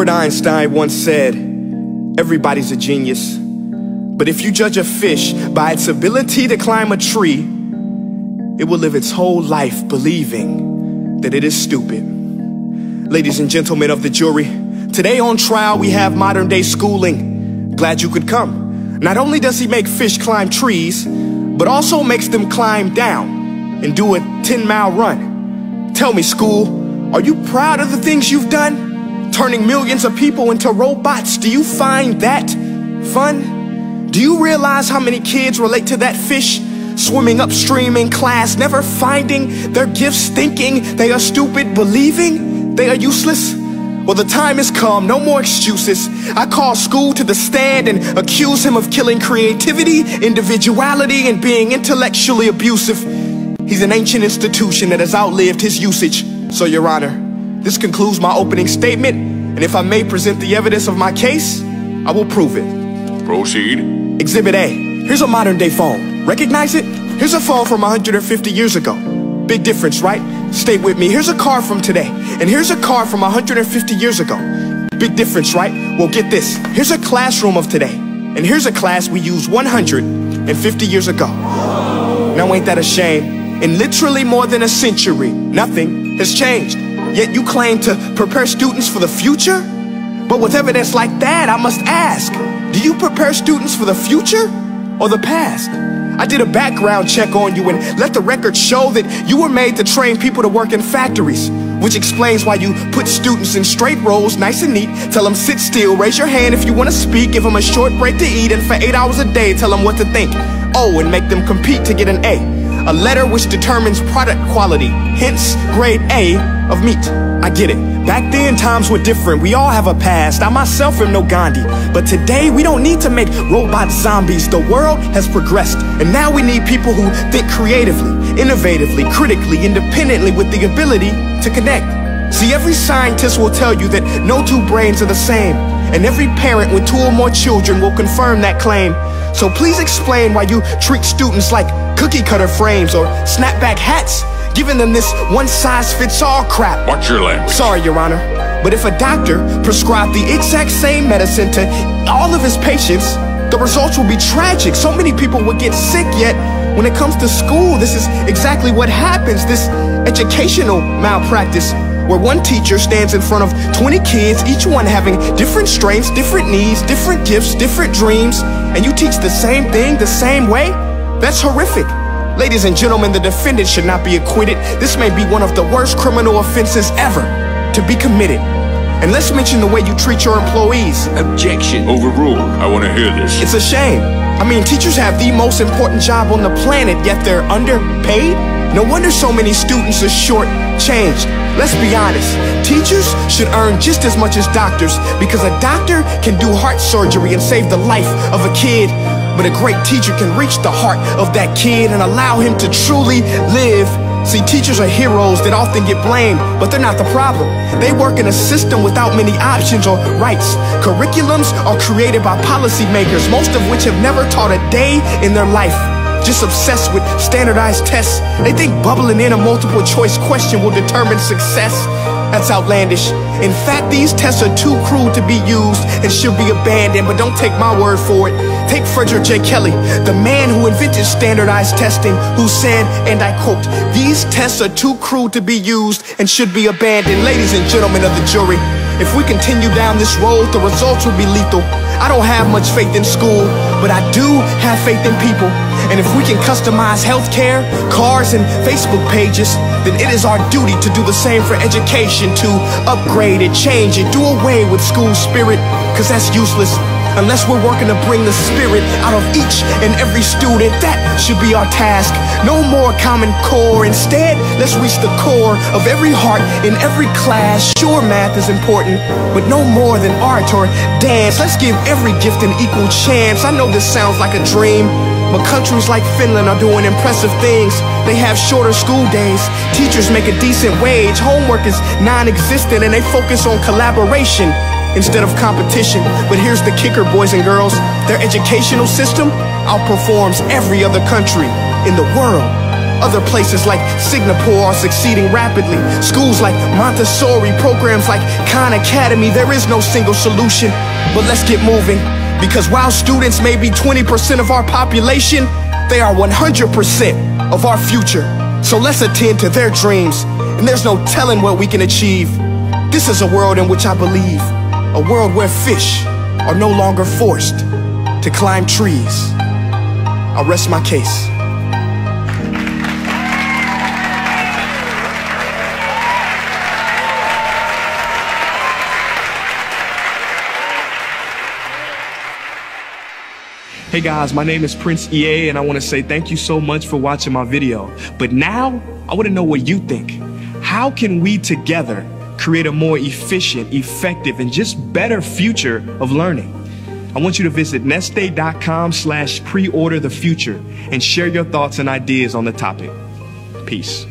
Albert Einstein once said, everybody's a genius, but if you judge a fish by its ability to climb a tree, it will live its whole life believing that it is stupid. Ladies and gentlemen of the jury, today on trial we have modern day schooling. Glad you could come. Not only does he make fish climb trees, but also makes them climb down and do a 10-mile run. Tell me, school, are you proud of the things you've done? Turning millions of people into robots, do you find that fun? Do you realize how many kids relate to that fish swimming upstream in class, never finding their gifts, thinking they are stupid, believing they are useless? Well, the time has come, no more excuses. I call school to the stand and accuse him of killing creativity, individuality, and being intellectually abusive. He's an ancient institution that has outlived his usage. So, Your Honor, this concludes my opening statement, and if I may present the evidence of my case, I will prove it. Proceed. Exhibit A. Here's a modern day phone. Recognize it? Here's a phone from 150 years ago. Big difference, right? Stay with me. Here's a car from today, and here's a car from 150 years ago. Big difference, right? Well, get this. Here's a classroom of today, and here's a class we used 150 years ago. Now, ain't that a shame? In literally more than a century, nothing has changed. Yet you claim to prepare students for the future? But with evidence like that, I must ask, do you prepare students for the future or the past? I did a background check on you and let the record show that you were made to train people to work in factories, which explains why you put students in straight rows, nice and neat, tell them sit still, raise your hand if you want to speak, give them a short break to eat, and for 8 hours a day tell them what to think. Oh, and make them compete to get an A letter which determines product quality, hence grade A of meat. I get it. Back then, times were different. We all have a past. I myself am no Gandhi. But today, we don't need to make robot zombies. The world has progressed. And now we need people who think creatively, innovatively, critically, independently, with the ability to connect. See, every scientist will tell you that no two brains are the same. And every parent with 2 or more children will confirm that claim. So please explain why you treat students like cookie cutter frames or snapback hats, giving them this one-size-fits-all crap. Watch your language. Sorry, Your Honor, but if a doctor prescribed the exact same medicine to all of his patients, the results will be tragic. So many people would get sick, yet when it comes to school, this is exactly what happens. This educational malpractice, where one teacher stands in front of 20 kids, each one having different strengths, different needs, different gifts, different dreams, and you teach the same thing the same way? That's horrific. Ladies and gentlemen, the defendant should not be acquitted. This may be one of the worst criminal offenses ever to be committed. And let's mention the way you treat your employees. Objection. Overruled. I want to hear this. It's a shame. I mean, teachers have the most important job on the planet, yet they're underpaid? No wonder so many students are short-changed. Let's be honest, teachers should earn just as much as doctors, because a doctor can do heart surgery and save the life of a kid, but a great teacher can reach the heart of that kid and allow him to truly live. See, teachers are heroes that often get blamed, but they're not the problem. They work in a system without many options or rights. Curriculums are created by policymakers, most of which have never taught a day in their life. Just obsessed with standardized tests. They think bubbling in a multiple choice question will determine success. That's outlandish. In fact, these tests are too cruel to be used and should be abandoned, but don't take my word for it. Take Frederick J. Kelly, the man who invented standardized testing, who said, and I quote, "These tests are too cruel to be used and should be abandoned." Ladies and gentlemen of the jury, if we continue down this road, the results will be lethal. I don't have much faith in school, but I do have faith in people. And if we can customize healthcare, cars, and Facebook pages, then it is our duty to do the same for education, to upgrade it, change it, do away with school spirit, because that's useless. Unless we're working to bring the spirit out of each and every student, that should be our task. No more Common Core. Instead, let's reach the core of every heart in every class. Sure, math is important, but no more than art or dance. Let's give every gift an equal chance. I know this sounds like a dream, but countries like Finland are doing impressive things. They have shorter school days, teachers make a decent wage, homework is non-existent, and they focus on collaboration instead of competition. But here's the kicker, boys and girls. Their educational system outperforms every other country in the world. Other places like Singapore are succeeding rapidly. Schools like Montessori, programs like Khan Academy. There is no single solution, but let's get moving. Because while students may be 20% of our population, they are 100% of our future. So let's attend to their dreams, and there's no telling what we can achieve. This is a world in which I believe, a world where fish are no longer forced to climb trees. I'll rest my case. Hey guys, my name is Prince EA, and I want to say thank you so much for watching my video. But now, I want to know what you think. How can we together create a more efficient, effective, and just better future of learning? I want you to visit nestday.com/preorderthefuture and share your thoughts and ideas on the topic. Peace.